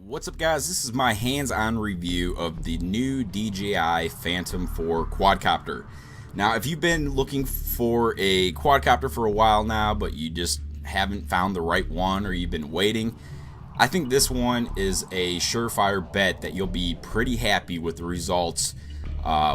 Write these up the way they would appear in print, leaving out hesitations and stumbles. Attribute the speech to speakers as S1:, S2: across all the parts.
S1: What's up, guys? This is my hands-on review of the new DJI Phantom 4 quadcopter. Now, if you've been looking for a quadcopter for a while now, but you just haven't found the right one, or you've been waiting, I think this one is a surefire bet that you'll be pretty happy with the results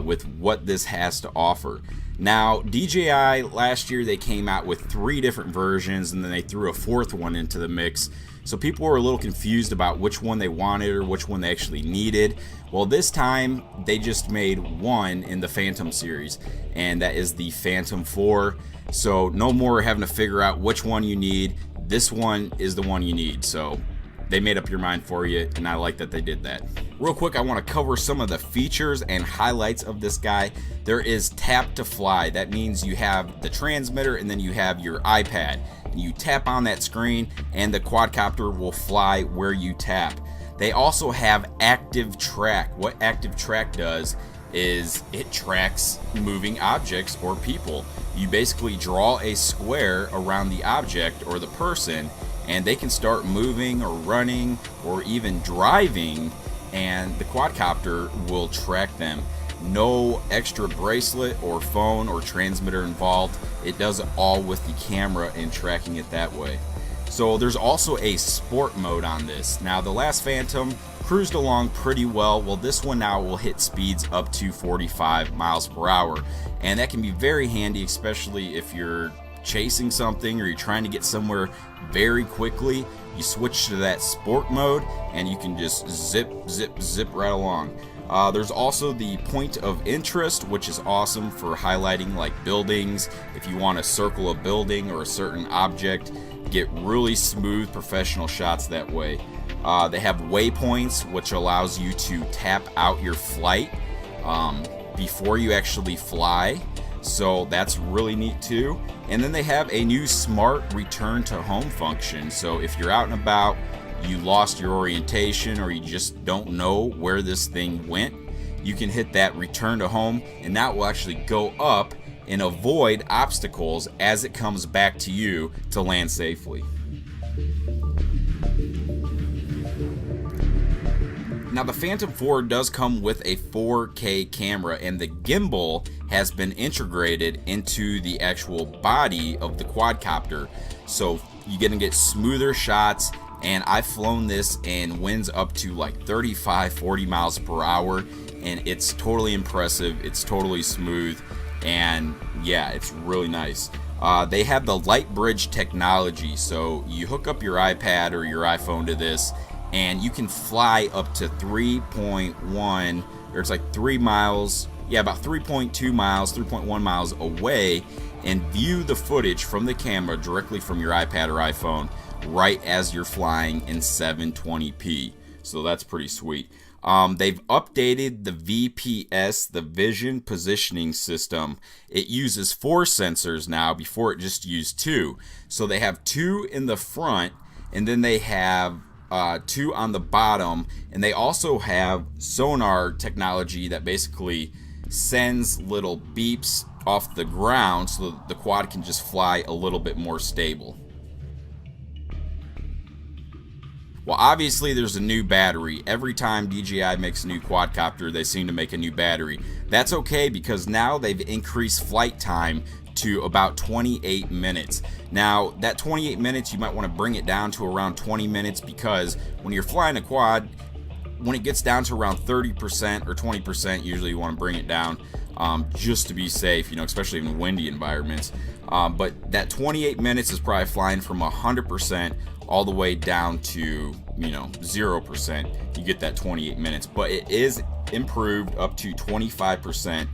S1: with what this has to offer. Now, DJI last year, they came out with 3 different versions, and then they threw a 4th one into the mix. So people were a little confused about which one they wanted or which one they actually needed. Well, this time they just made one in the Phantom series, and that is the Phantom 4. So no more having to figure out which one you need. This one is the one you need. So they made up your mind for you, and I like that they did that. Real quick, I want to cover some of the features and highlights of this guy. There is tap to fly. That means you have the transmitter and then you have your iPad. You tap on that screen and the quadcopter will fly where you tap. They also have active track. What active track does is it tracks moving objects or people. You basically draw a square around the object or the person, and they can start moving or running or even driving, and the quadcopter will track them. No extra bracelet or phone or transmitter involved. It does it all with the camera and tracking it that way. So there's also a sport mode on this. Now, the last Phantom cruised along pretty well. Well, this one now will hit speeds up to 45 miles per hour, and that can be very handy, especially if you're chasing something or you're trying to get somewhere very quickly. You switch to that sport mode and you can just zip right along. There's also the point of interest, which is awesome for highlighting like buildings. If you want to circle a building or a certain object, get really smooth professional shots that way. They have waypoints, which allows you to tap out your flight before you actually fly. So that's really neat too. And then they have a new smart return to home function. So if you're out and about, you lost your orientation, or you just don't know where this thing went, you can hit that return to home, and that will actually go up and avoid obstacles as it comes back to you to land safely. Now, the Phantom 4 does come with a 4K camera, and the gimbal has been integrated into the actual body of the quadcopter, so you're gonna get smoother shots. And I've flown this in winds up to like 35-40 miles per hour, and it's totally impressive. It's totally smooth, and yeah, it's really nice. They have the light bridge technology, so you hook up your iPad or your iPhone to this, and you can fly up to 3.1, or it's like 3 miles, yeah, about 3.2 miles, 3.1 miles away, and view the footage from the camera directly from your iPad or iPhone right as you're flying in 720p. So that's pretty sweet. They've updated the VPS, the Vision Positioning System. It uses 4 sensors now. Before, it just used 2. So they have 2 in the front, and then they have 2 on the bottom, and they also have sonar technology that basically sends little beeps off the ground so that the quad can just fly a little bit more stable. Well, obviously there's a new battery. Every time DJI makes a new quadcopter, they seem to make a new battery. That's okay, because now they've increased flight time to about 28 minutes. Now, that 28 minutes, you might want to bring it down to around 20 minutes, because when you're flying a quad, when it gets down to around 30% or 20%, usually you want to bring it down just to be safe, you know, especially in windy environments. But that 28 minutes is probably flying from 100% all the way down to, you know, 0%. You get that 28 minutes, but it is improved up to 25%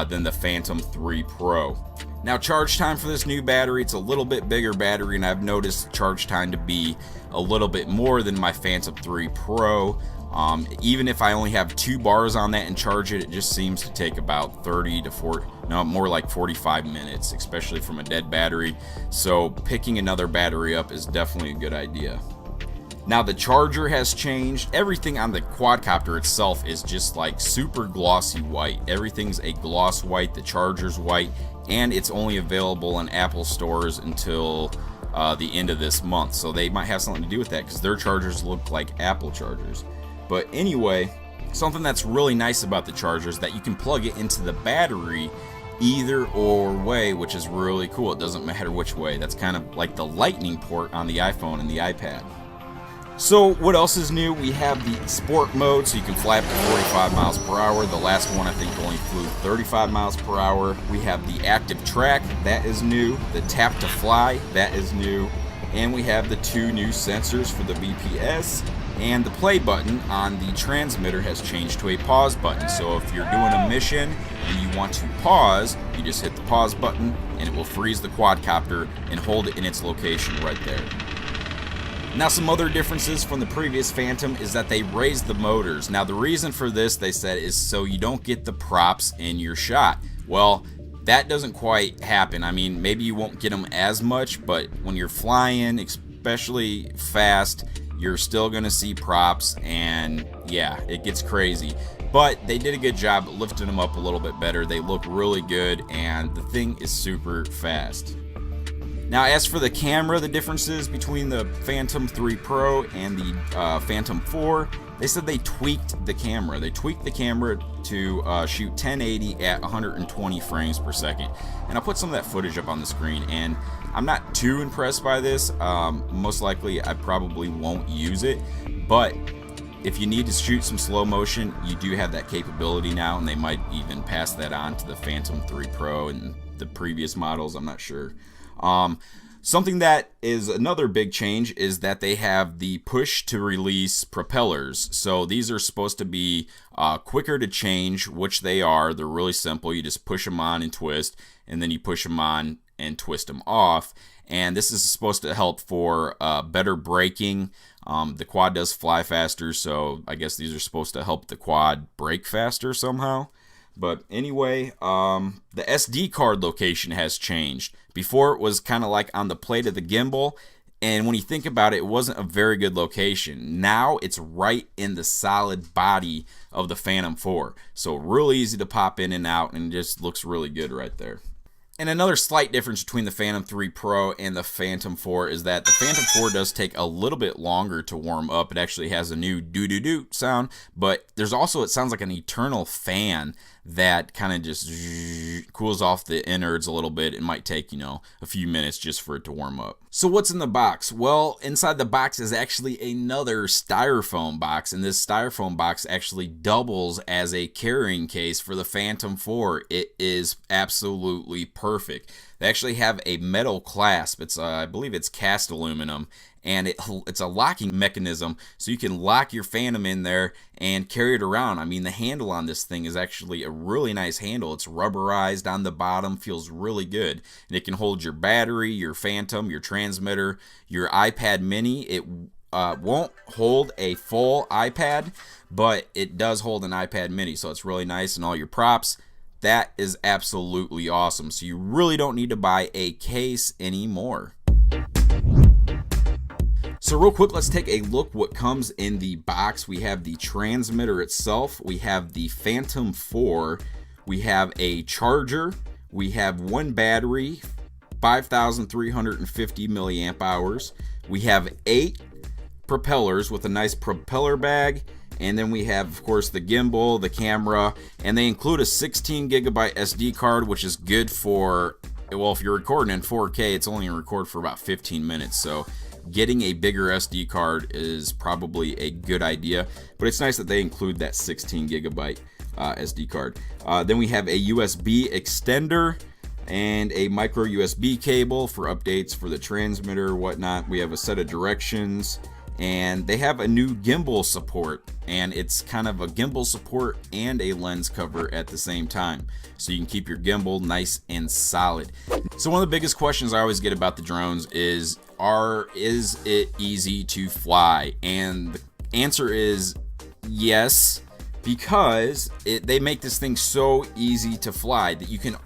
S1: than the Phantom 3 Pro. Now, charge time for this new battery, it's a little bit bigger battery, and I've noticed charge time to be a little bit more than my Phantom 3 Pro. Even if I only have 2 bars on that and charge it, it just seems to take about 30 to 40, no, more like 45 minutes, especially from a dead battery. So picking another battery up is definitely a good idea. Now, the charger has changed. Everything on the quadcopter itself is just like super glossy white. Everything's a gloss white, the charger's white, and it's only available in Apple stores until the end of this month. So they might have something to do with that, because their chargers look like Apple chargers. But anyway, something that's really nice about the chargers is that you can plug it into the battery either or way, which is really cool. It doesn't matter which way. That's kind of like the lightning port on the iPhone and the iPad. So what else is new? We have the sport mode, so you can fly up to 45 miles per hour. The last one I think only flew 35 miles per hour. We have the active track, that is new. The tap to fly, that is new. And we have the 2 new sensors for the BPS, and the play button on the transmitter has changed to a pause button. So if you're doing a mission and you want to pause, you just hit the pause button and it will freeze the quadcopter and hold it in its location right there. Now, some other differences from the previous Phantom is that they raised the motors. Now, the reason for this, they said, is so you don't get the props in your shot. Well, that doesn't quite happen. I mean, maybe you won't get them as much, but when you're flying, especially fast, you're still gonna see props, and yeah, it gets crazy. But they did a good job lifting them up a little bit better. They look really good, and the thing is super fast. Now, as for the camera, the differences between the Phantom 3 Pro and the Phantom 4, they said they tweaked the camera. They tweaked the camera to shoot 1080 at 120 frames per second. And I'll put some of that footage up on the screen, and I'm not too impressed by this. Most likely I probably won't use it, but if you need to shoot some slow motion, you do have that capability now, and they might even pass that on to the Phantom 3 Pro and the previous models, I'm not sure. Something that is another big change is that they have the push to release propellers. So these are supposed to be quicker to change, which they are. They're really simple. You just push them on and twist, and then you push them on and twist them off. And this is supposed to help for better braking. The quad does fly faster, so I guess these are supposed to help the quad brake faster somehow. But anyway, the SD card location has changed. Before, it was kind of like on the plate of the gimbal, and when you think about it, it wasn't a very good location. Now it's right in the solid body of the Phantom 4. So real easy to pop in and out, and it just looks really good right there. And another slight difference between the Phantom 3 Pro and the Phantom 4 is that the Phantom 4 does take a little bit longer to warm up. It actually has a new doo-doo-doo sound, but there's also, it sounds like an eternal fan that kind of just cools off the innards a little bit. It might take, a few minutes just for it to warm up. So what's in the box? Well, inside the box is actually another styrofoam box, and this styrofoam box actually doubles as a carrying case for the Phantom 4. It is absolutely perfect. They actually have a metal clasp. It's I believe it's cast aluminum, and it's a locking mechanism, so you can lock your Phantom in there and carry it around. I mean, the handle on this thing is actually a really nice handle. It's rubberized on the bottom, feels really good, and it can hold your battery, your Phantom, your transmitter, your iPad mini. It won't hold a full iPad, but it does hold an iPad mini, so it's really nice, and all your props. That is absolutely awesome. So you really don't need to buy a case anymore. So real quick, let's take a look what comes in the box. We have the transmitter itself. We have the Phantom 4. We have a charger. We have one battery, 5,350 milliamp hours. We have 8 propellers with a nice propeller bag. And then we have, of course, the gimbal, the camera, and they include a 16 gigabyte SD card, which is good for, well, if you're recording in 4K, it's only going to record for about 15 minutes. So getting a bigger SD card is probably a good idea, but it's nice that they include that 16 gigabyte SD card. Then we have a USB extender and a micro USB cable for updates for the transmitter, whatnot. We have a set of directions, and they have a new gimbal support, and it's kind of a gimbal support and a lens cover at the same time, so you can keep your gimbal nice and solid. So one of the biggest questions I always get about the drones is it easy to fly? And the answer is yes, because they make this thing so easy to fly that you can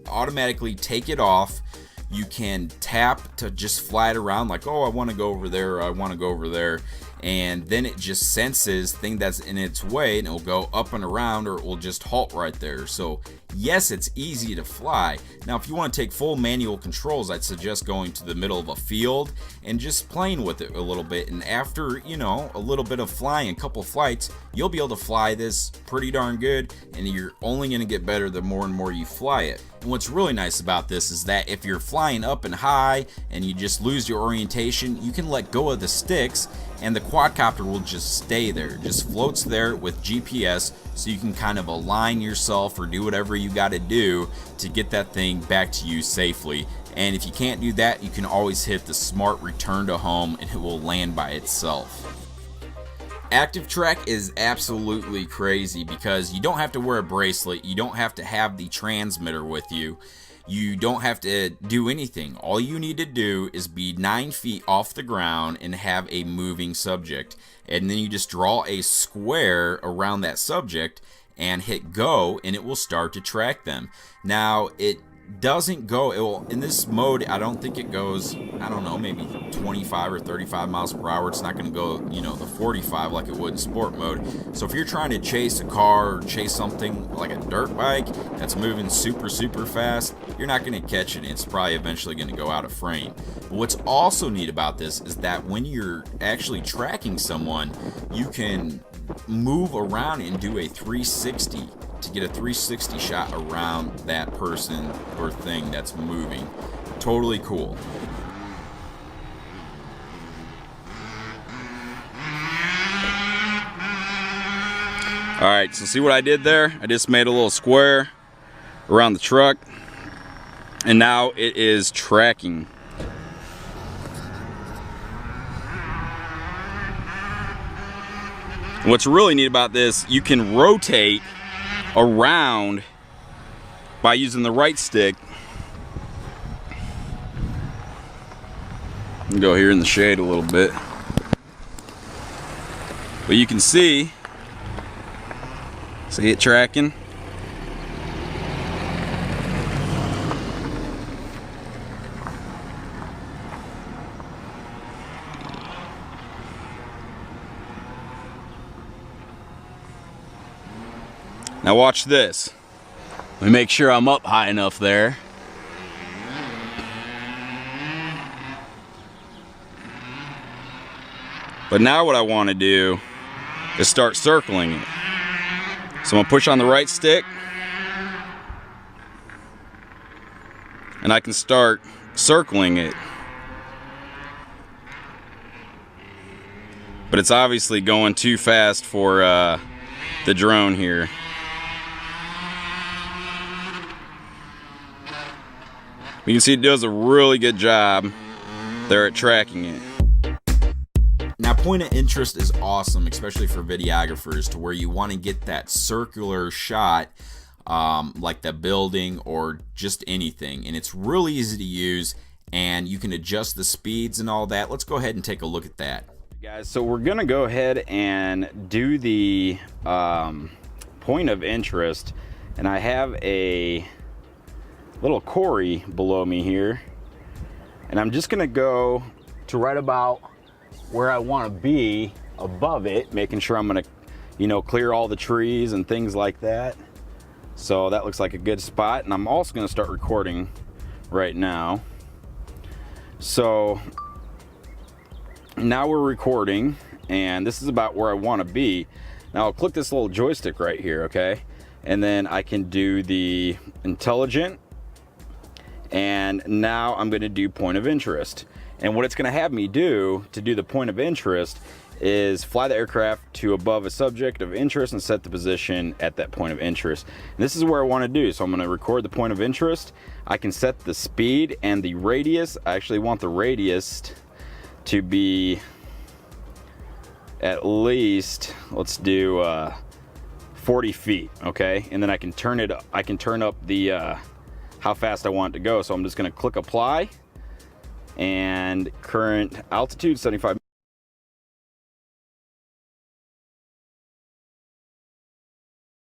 S1: automatically take it off. You can tap to just fly it around, like, oh, I want to go over there, I want to go over there, and then it just senses thing that's in its way, and it'll go up and around, or it will just halt right there. So yes, it's easy to fly. Now, if you want to take full manual controls, I'd suggest going to the middle of a field and just playing with it a little bit. And after, you know, a little bit of flying, a couple flights, you'll be able to fly this pretty darn good, and you're only going to get better the more and more you fly it. And what's really nice about this is that if you're flying up and high and you just lose your orientation, you can let go of the sticks and the quadcopter will just stay there, just floats there with GPS, so you can kind of align yourself or do whatever you got to do to get that thing back to you safely. And if you can't do that, you can always hit the smart return to home and it will land by itself. Active Track is absolutely crazy because you don't have to wear a bracelet, you don't have to have the transmitter with you, you don't have to do anything. All you need to do is be 9 feet off the ground and have a moving subject, and then you just draw a square around that subject and hit go, and it will start to track them. Now, it doesn't go, it will, in this mode, I don't think it goes, I don't know, maybe 25 or 35 miles per hour. It's not going to go, you know, the 45 like it would in sport mode. So if you're trying to chase a car or chase something like a dirt bike that's moving super fast, you're not going to catch it. It's probably eventually going to go out of frame. But what's also neat about this is that when you're actually tracking someone, you can move around and do a 360 to get a 360 shot around that person or thing that's moving. Totally cool. Alright, so see what I did there? I just made a little square around the truck, and now it is tracking. What's really neat about this, you can rotate around by using the right stick. I'll go here in the shade a little bit. But you can see it tracking. Now watch this. Let me make sure I'm up high enough there. But now what I want to do is start circling it. So I'm gonna push on the right stick, and I can start circling it. But it's obviously going too fast for the drone here. You can see it does a really good job there at tracking it. Now, point of interest is awesome, especially for videographers, to where you want to get that circular shot, like the building or just anything. And it's really easy to use, and you can adjust the speeds and all that. Let's go ahead and take a look at that. Guys, so we're gonna go ahead and do the point of interest, and I have a little quarry below me here, and I'm just gonna go to right about where I want to be above it, making sure I'm gonna, you know, clear all the trees and things like that. So that looks like a good spot, and I'm also gonna start recording right now. So now we're recording, and this is about where I want to be. Now I'll click this little joystick right here, okay, and then I can do the intelligent, and now I'm going to do point of interest. And what it's going to have me do to do the point of interest is fly the aircraft to above a subject of interest and set the position at that point of interest. And this is where I want to do. So I'm going to record the point of interest. I can set the speed and the radius. I actually want the radius to be at least, let's do 40 feet, okay? And then I can turn up the how fast I want it to go. So I'm just going to click apply, and current altitude 75.